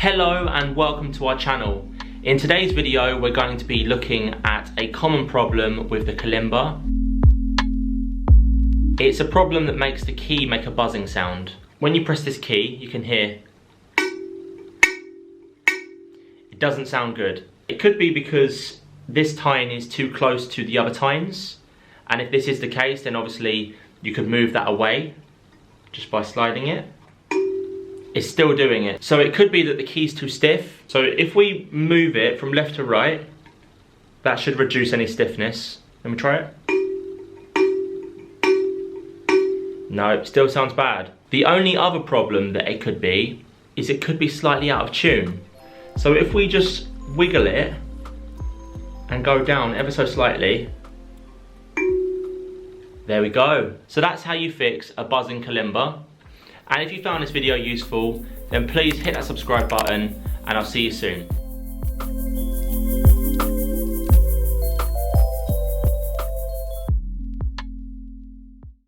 Hello and welcome to our channel. In today's video we're going to be looking at a common problem with the kalimba. It's a problem that makes the key make a buzzing sound. When you press this key you can hear it doesn't sound good. It could be because this tine is too close to the other tines, and if this is the case then obviously you could move that away just by sliding it. It's still doing it. So it could be that the key's too stiff. So if we move it from left to right, that should reduce any stiffness. Let me try it. No, it still sounds bad. The only other problem that it could be is it could be slightly out of tune. So if we just wiggle it and go down ever so slightly, there we go. So that's how you fix a buzzing kalimba. And if you found this video useful, then please hit that subscribe button and I'll see you soon.